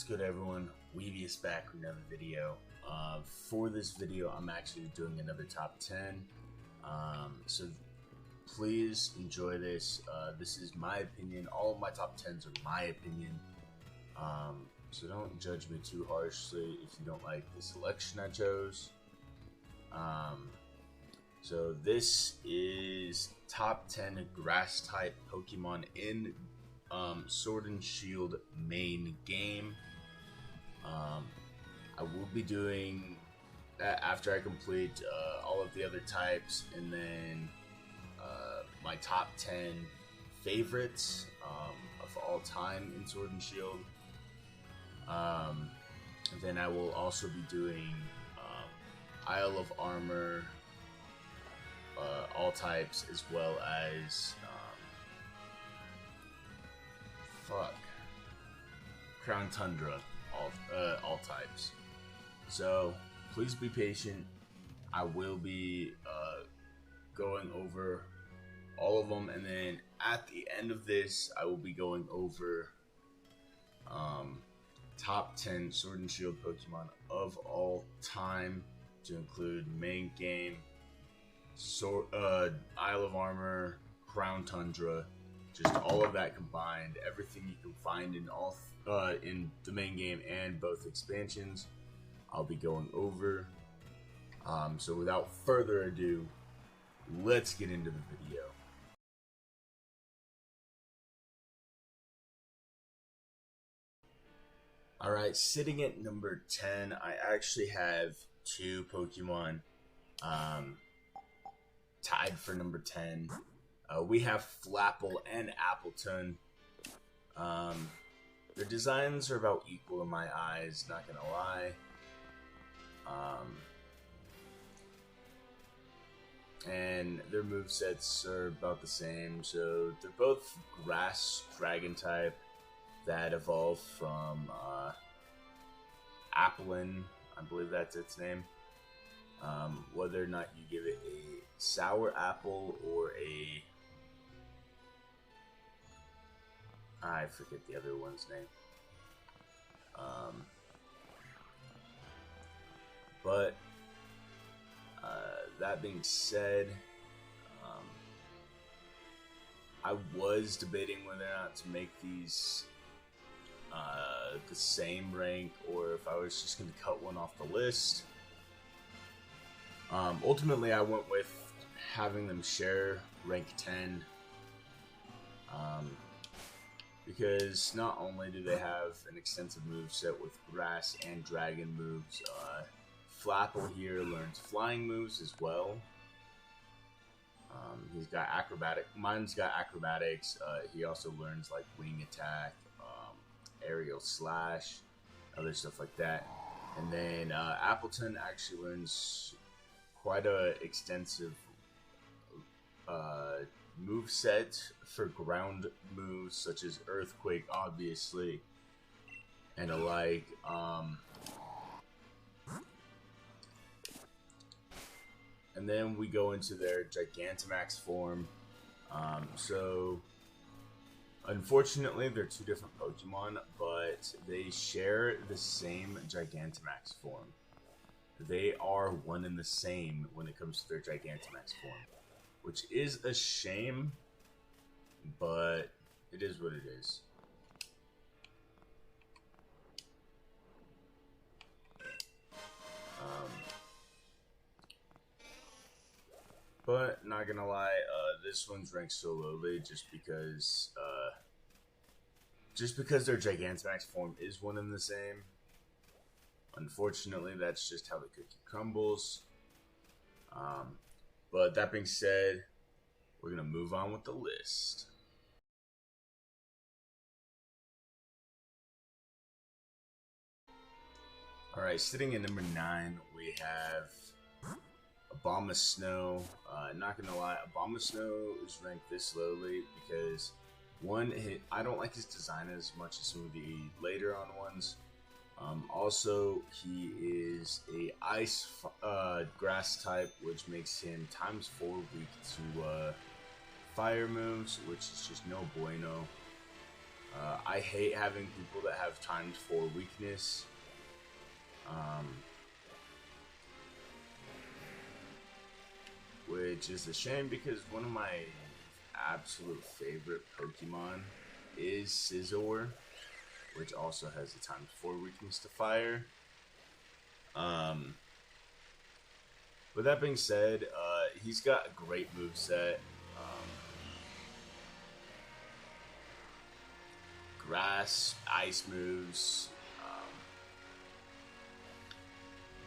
good, everyone? Weeby is back with another video. For this video, I'm actually doing another top 10. So please enjoy this. This is my opinion. All of my top 10s are my opinion. So don't judge me too harshly if you don't like the selection I chose. So this is top 10 grass type Pokemon in Sword and Shield main game. I will be doing that after I complete all of the other types, and then my top 10 favorites of all time in Sword and Shield. And then I will also be doing Isle of Armor, all types, as well as Crown Tundra, all types. So please be patient. I will be going over all of them, and then at the end of this, I will be going over top 10 Sword and Shield Pokemon of all time, to include main game, Isle of Armor, Crown Tundra, just all of that combined, everything you can find in all in the main game and both expansions, I'll be going over. So without further ado, let's get into the video. Alright, sitting at number 10, I actually have two Pokemon tied for number 10. We have Flapple and Appleton. Their designs are about equal in my eyes, not gonna lie. And their movesets are about the same, so they're both grass dragon type that evolved from Applin, I believe that's its name. Whether or not you give it a sour apple or a... I forget the other one's name. But that being said, I was debating whether or not to make these the same rank, or if I was just going to cut one off the list. Ultimately, I went with having them share rank 10. Because not only do they have an extensive moveset with grass and dragon moves, Flapple here learns flying moves as well. He's got mine's got acrobatics. He also learns like wing attack, aerial slash, other stuff like that. And then Appleton actually learns quite a extensive moveset for ground moves, such as Earthquake, obviously, and alike. And then we go into their Gigantamax form. So, unfortunately, they're two different Pokemon, but they share the same Gigantamax form. They are one and the same when it comes to their Gigantamax form, which is a shame, but it is what it is. But not gonna lie, this one's ranked so lowly just because their Gigantamax form is one and the same. Unfortunately, that's just how the cookie crumbles. But that being said, we're going to move on with the list. Alright, sitting at number 9, we have Abomasnow. Not going to lie, Abomasnow is ranked this lowly because, one, I don't like his design as much as some of the later on ones. Also, he is a ice grass type, which makes him ×4 weak to fire moves, which is just no bueno. I hate having people that have times 4 weakness. Which is a shame because one of my absolute favorite Pokemon is Scizor, which also has a times 4 weakness to fire. With that being said, he's got a great moveset. Grass, ice moves,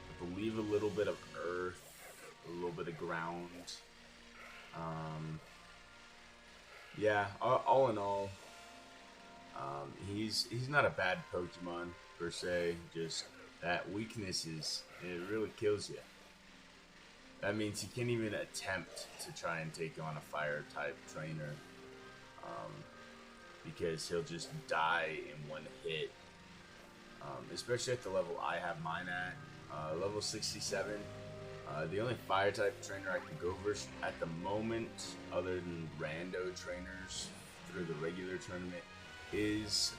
I believe a little bit of earth, a little bit of ground. Yeah, all in all, he's not a bad Pokemon per se. Just that weakness it really kills you. That means he can't even attempt to try and take on a fire type trainer, because he'll just die in one hit. Especially at the level I have mine at, level 67. The only fire type trainer I can go versus at the moment, other than rando trainers through the regular tournament, is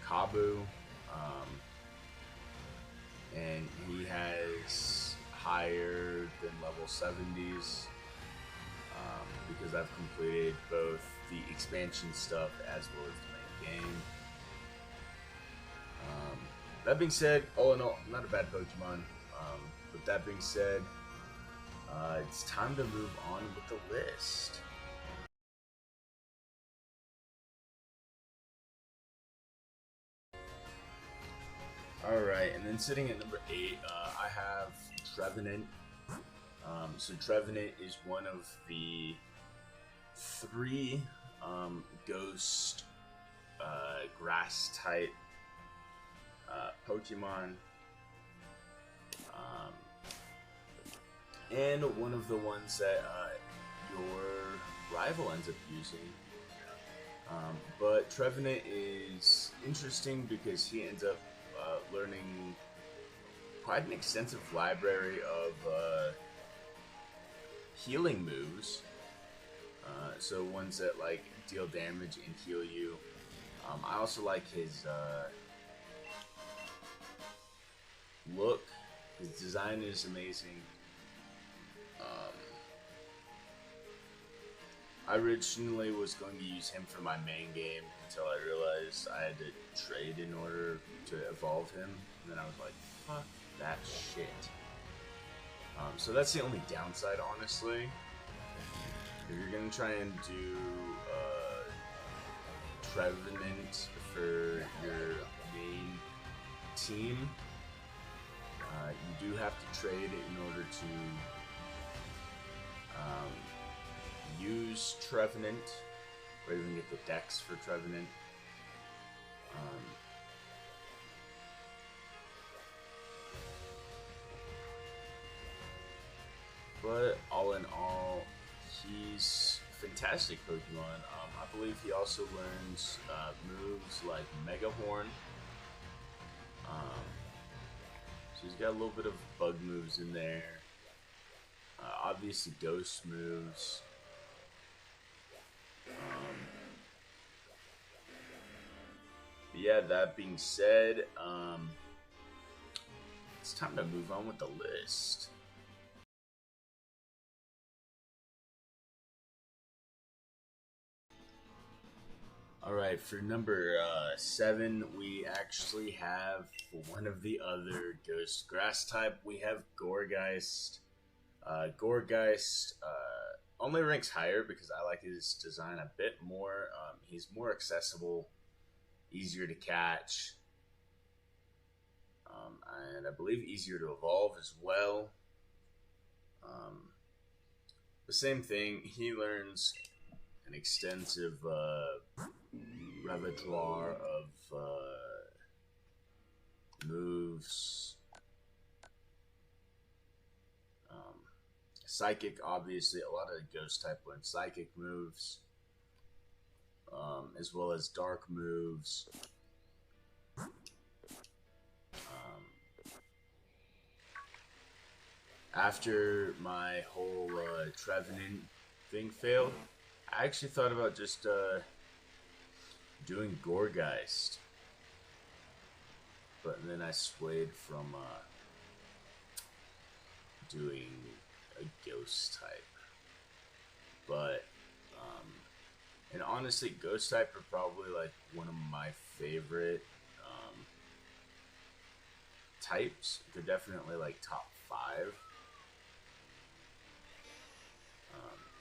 Kabu. And he has higher than level 70s, because I've completed both the expansion stuff as well as the main game. That being said, all in all, not a bad Pokemon. With that being said, it's time to move on with the list. Alright, and then sitting at number 8, I have Trevenant. So Trevenant is one of the 3 ghost grass type Pokemon, and one of the ones that your rival ends up using. But Trevenant is interesting because he ends up learning quite an extensive library of healing moves. So ones that like deal damage and heal you. I also like his look. His design is amazing. I originally was going to use him for my main game until I realized I had to trade in order to evolve him. And then I was like, fuck that shit. So that's the only downside, honestly. If you're going to try and do Trevenant for your main team, you do have to trade in order to use Trevenant, or even get the dex for Trevenant. But all in all, he's a fantastic Pokemon. I believe he also learns moves like Mega Horn. So he's got a little bit of bug moves in there. Obviously ghost moves. But yeah, that being said, it's time to move on with the list. Alright, for number 7, we actually have one of the other ghost grass type. We have Gourgeist. Gourgeist only ranks higher because I like his design a bit more. He's more accessible, easier to catch, and I believe easier to evolve as well. The same thing, he learns an extensive repertoire of moves. Psychic, obviously, a lot of ghost type learn psychic moves, as well as dark moves. After my whole Trevenant thing failed, I actually thought about just doing Gorgeist, but then I swayed from doing a ghost type. But and honestly, ghost type are probably like one of my favorite types. They're definitely like top 5.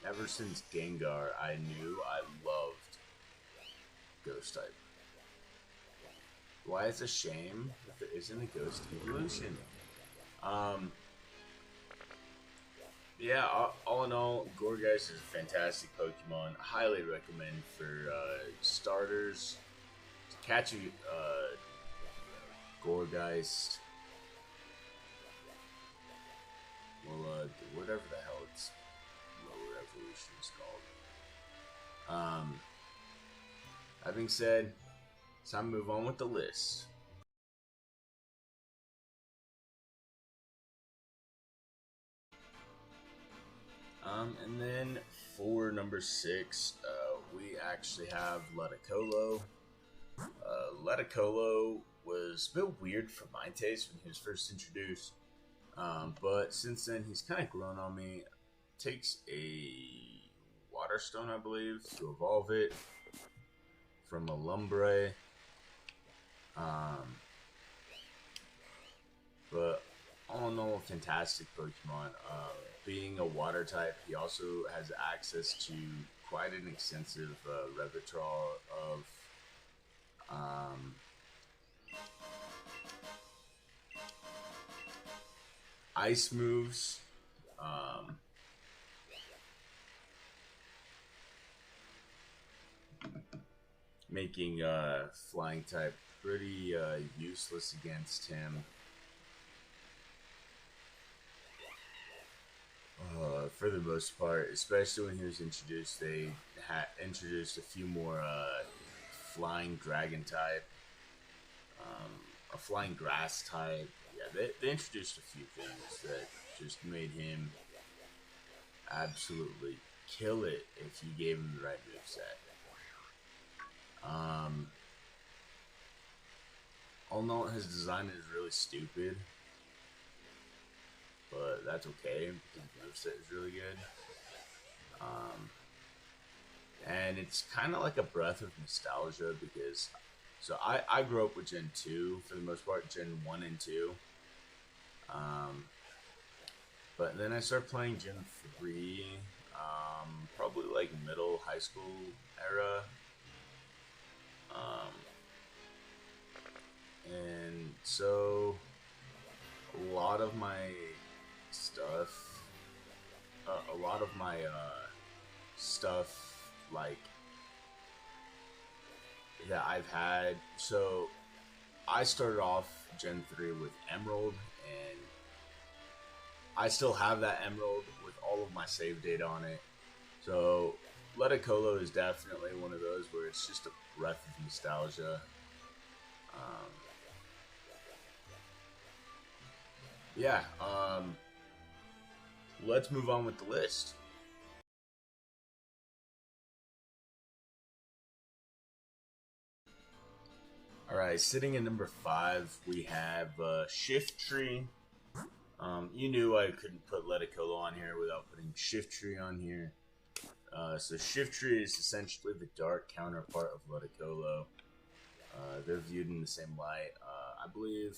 Ever since Gengar, I knew I loved ghost type. Why it's a shame that there isn't a ghost evolution. Yeah, all in all, Gorgeist is a fantastic Pokemon. I highly recommend for starters to catch a Gorgeist. Well, whatever the hell its lower evolution is called. That being said, it's time to move on with the list. And then for number 6, we actually have Ludicolo. Ludicolo was a bit weird for my taste when he was first introduced, but since then he's kind of grown on me. Takes a Water Stone, I believe, to evolve it from a Lumbre. But all in all, fantastic Pokemon. Being a water type, he also has access to quite an extensive repertoire of ice moves. Making flying type pretty useless against him. For the most part, especially when he was introduced, they had introduced a few more flying dragon type, a flying grass type. Yeah, they introduced a few things that just made him absolutely kill it if you gave him the right moveset. All in all, his design is really stupid, but that's okay because the moveset is really good. And it's kind of like a breath of nostalgia because, so I grew up with Gen 2 for the most part, Gen 1 and 2. But then I started playing Gen 3, probably like middle high school era. And so a lot of my stuff, like that I've had. So I started off Gen 3 with Emerald, and I still have that Emerald with all of my save data on it. So Ludicolo is definitely one of those where it's just a breath of nostalgia. Yeah, let's move on with the list. Alright, sitting at number 5, we have Shiftry. You knew I couldn't put Ludicolo on here without putting Shiftry on here. So Shiftry is essentially the dark counterpart of Ludicolo. They're viewed in the same light. I believe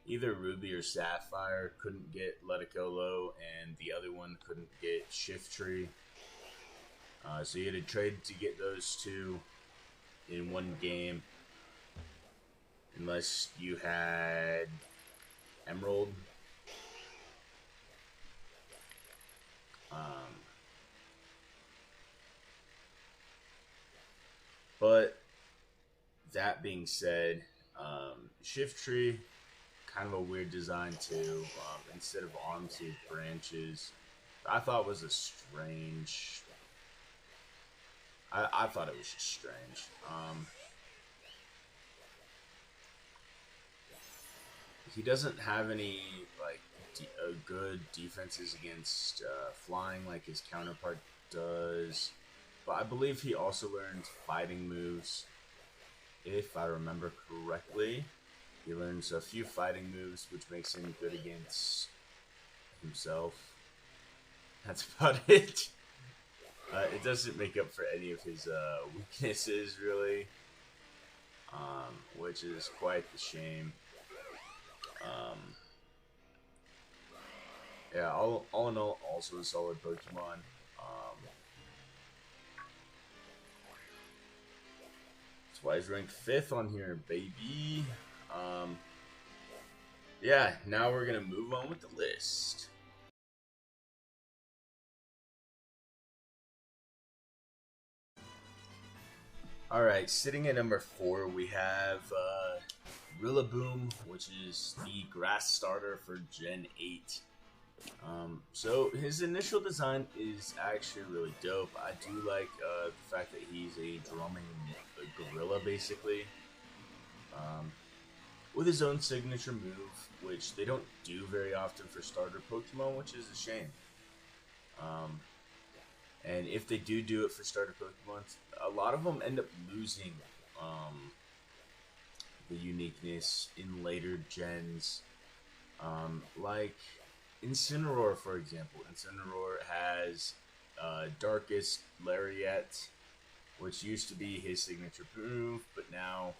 either Ruby or Sapphire couldn't get Ludicolo, and the other one couldn't get Shiftry. So you had to trade to get those two in one game, unless you had Emerald. But that being said, Shiftry, kind of a weird design too. Instead of arms, he had branches. I thought was a strange. I thought it was just strange. He doesn't have any like good defenses against flying like his counterpart does. but I believe he also learns fighting moves, if I remember correctly. He learns a few fighting moves, which makes him good against himself. That's about it. It doesn't make up for any of his weaknesses, really, which is quite the shame. Yeah, all in all, also a solid Pokemon. That's why he's ranked 5th on here, baby. Yeah, now we're gonna move on with the list. Alright, sitting at number 4, we have Rillaboom, which is the grass starter for Gen 8. So his initial design is actually really dope. I do like the fact that he's a drumming gorilla, basically, with his own signature move, which they don't do very often for starter Pokemon, which is a shame. And if they do it for starter Pokemon, a lot of them end up losing the uniqueness in later gens. Like Incineroar, for example. Incineroar has Darkest Lariat, which used to be his signature move, but now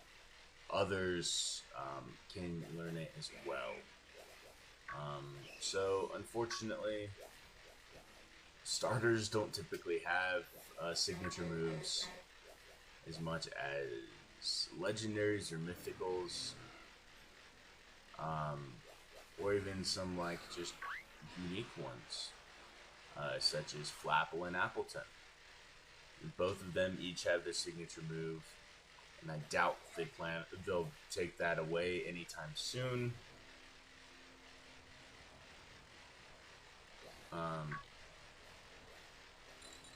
others can learn it as well. So, unfortunately, starters don't typically have signature moves as much as legendaries or mythicals, or even some like just unique ones, such as Flapple and Appleton. Both of them each have their signature move, and I doubt they'll take that away anytime soon.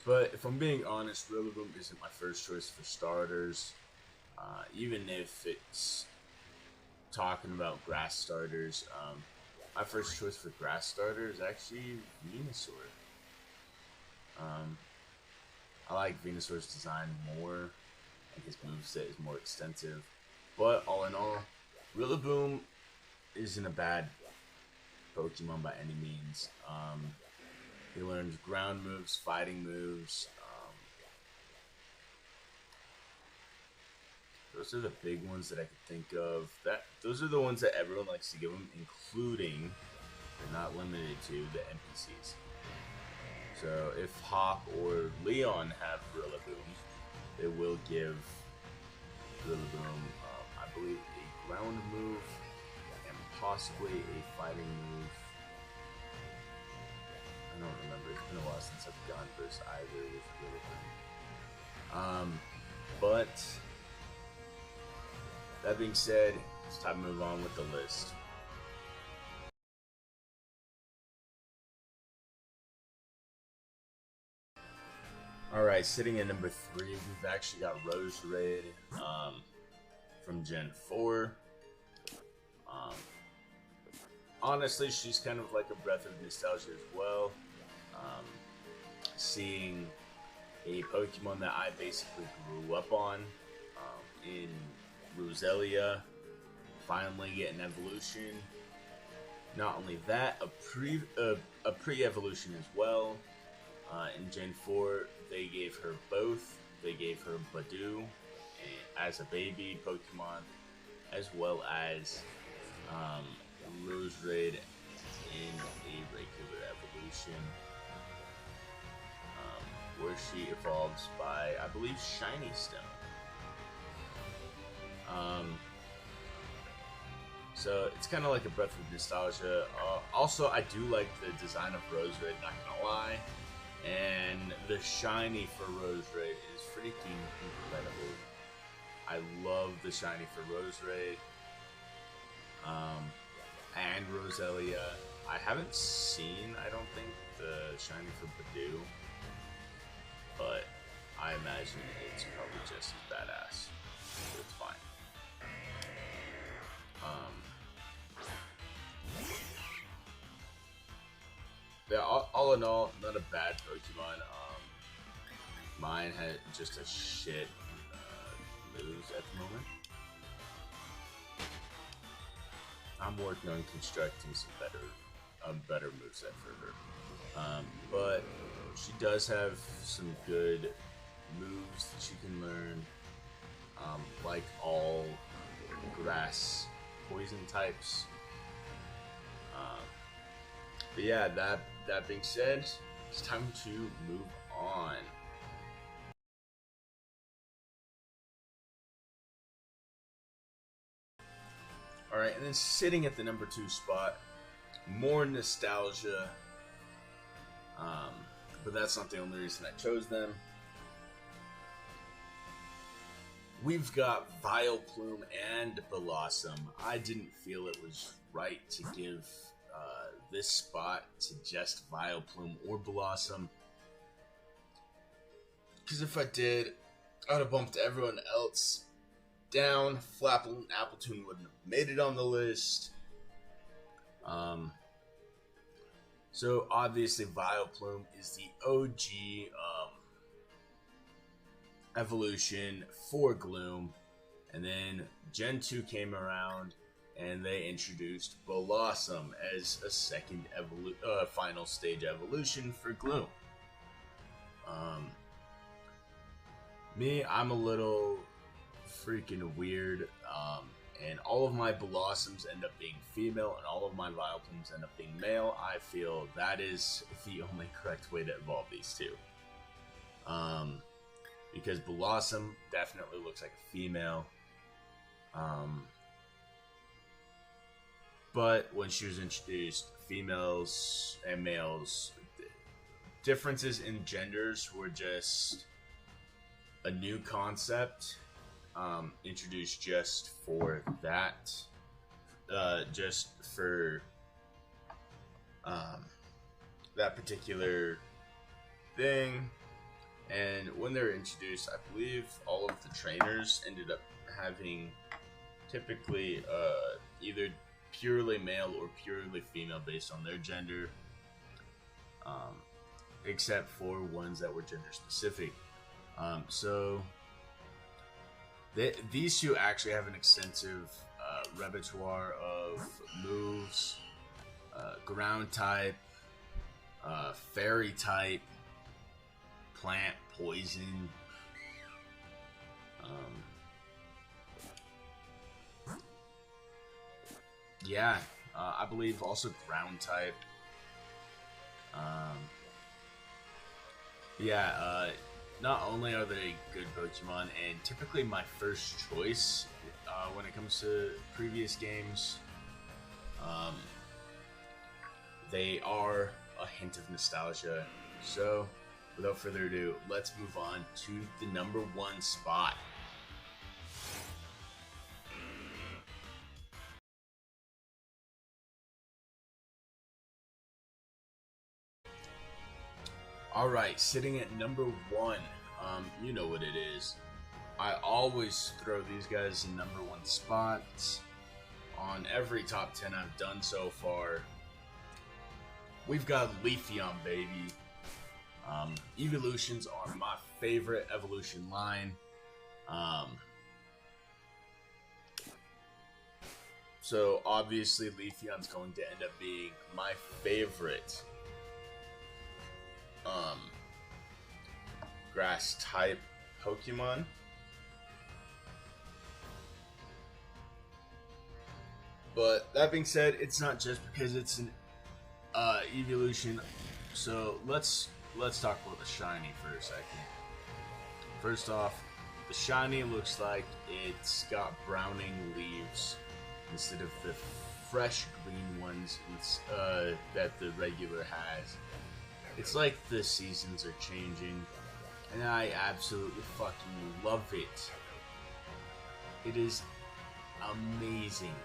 But if I'm being honest, Rillaboom isn't my first choice for starters. Even if it's talking about grass starters, my first choice for grass starter is actually Venusaur. I like Venusaur's design more, and his moveset is more extensive. But all in all, Rillaboom isn't a bad Pokemon by any means. He learns ground moves, fighting moves. Those are the big ones that I could think of. Those are the ones that everyone likes to give him, including, but not limited to, the NPCs. So if Hawk or Leon have Rillaboom, they will give Rillaboom, I believe, a ground move and possibly a fighting move. I don't remember. It's been a while since I've gone versus either with Rillaboom. But that being said, it's time to move on with the list. Alright, sitting at number 3, we've actually got Roserade from Gen 4. Honestly, she's kind of like a breath of nostalgia as well. Seeing a Pokemon that I basically grew up on in Roselia finally get an evolution. Not only that, a pre-evolution as well. In Gen 4, they gave her both. They gave her Badoo as a baby Pokemon, as well as Roserade in a regular evolution, where she evolves by, I believe, Shiny Stone. So it's kind of like a breath of nostalgia. Also, I do like the design of Roserade, not gonna lie. And the shiny for Roserade is freaking incredible. I love the shiny for Roserade. And Roselia. I haven't seen, I don't think, the shiny for Badoo. But I imagine it's probably just as badass. So it's fine. Yeah, all in all, not a bad Pokemon. mine had just a shit moves at the moment. I'm working on constructing some better moveset for her. But she does have some good moves that she can learn, like all grass poison types. But yeah, that being said, it's time to move on. Alright, and then sitting at the number 2 spot, more nostalgia. But that's not the only reason I chose them. We've got Vileplume and Blossom. I didn't feel it was right to give this spot to just Vileplume or Blossom, because if I did, I would have bumped everyone else down. Flapple and Appletoon wouldn't have made it on the list. So obviously Vileplume is the OG evolution for Gloom, and then Gen 2 came around and they introduced Blossom as a second final stage evolution for Gloom. Me, I'm a little freaking weird, and all of my Blossoms end up being female and all of my Vileplumes end up being male. I feel that is the only correct way to evolve these two. Because Blossom definitely looks like a female. But when she was introduced, females and males, differences in genders were just a new concept, introduced just for that, just for that particular thing. And when they were introduced, I believe all of the trainers ended up having typically either purely male or purely female based on their gender, except for ones that were gender specific. So these two actually have an extensive repertoire of moves, ground type, fairy type, plant, poison. Yeah, I believe also ground type. Not only are they good Pokemon, and typically my first choice when it comes to previous games, they are a hint of nostalgia. So, without further ado, let's move on to the number 1 spot. Alright, sitting at number 1, you know what it is. I always throw these guys in number 1 spots on every top 10 I've done so far. We've got Leafeon, baby. Evolutions are my favorite evolution line. So obviously Leafeon's going to end up being my favorite grass type Pokemon. But that being said, it's not just because it's an evolution. So let's talk about the shiny for a second. First off, the shiny looks like it's got browning leaves instead of the fresh green ones that the regular has. It's like the seasons are changing, and I absolutely fucking love it. It is amazing.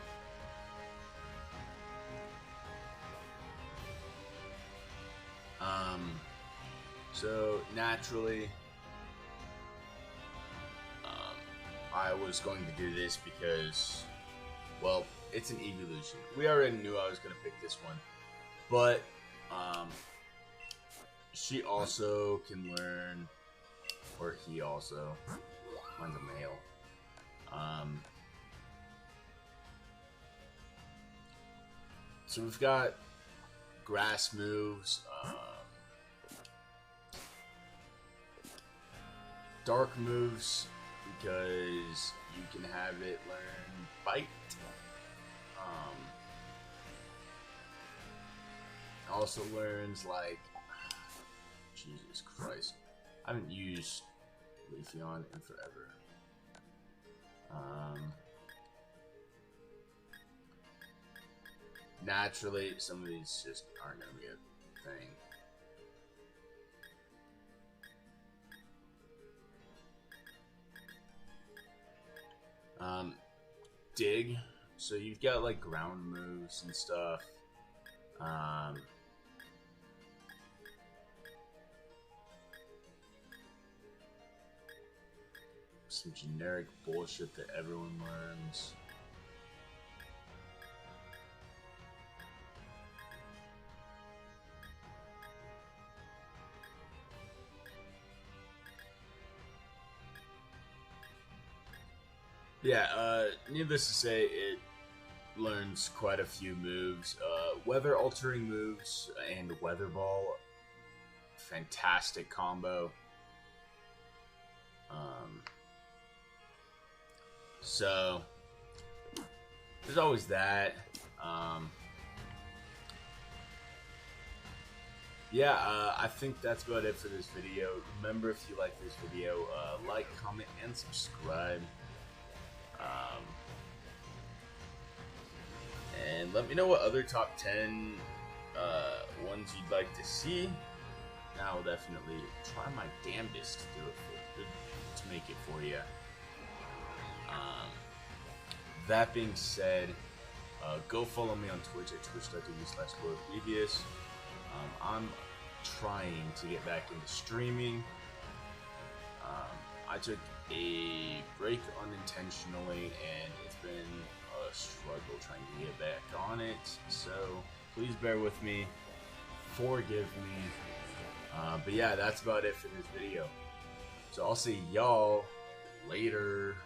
So naturally, I was going to do this because, well, it's an evolution. We already knew I was going to pick this one, but she also can learn or he also. Mine's a male. So we've got grass moves, dark moves, because you can have it learn bite. Also learns like, Jesus Christ, I haven't used Leafeon in forever. Naturally, some of these just aren't gonna be a thing. Dig. So you've got like ground moves and stuff. Some generic bullshit that everyone learns. Yeah, needless to say, it learns quite a few moves. Weather altering moves and Weather Ball. Fantastic combo. So there's always that. I think that's about it for this video. Remember, if you like this video, like, comment, and subscribe. And let me know what other top 10 ones you'd like to see. And I will definitely try my damnedest to do it to make it for you. That being said, go follow me on Twitch at twitch.tv/BoyPrevious. I'm trying to get back into streaming. I took a break unintentionally, and it's been a struggle trying to get back on it. So please bear with me, forgive me. But yeah, that's about it for this video. So I'll see y'all later.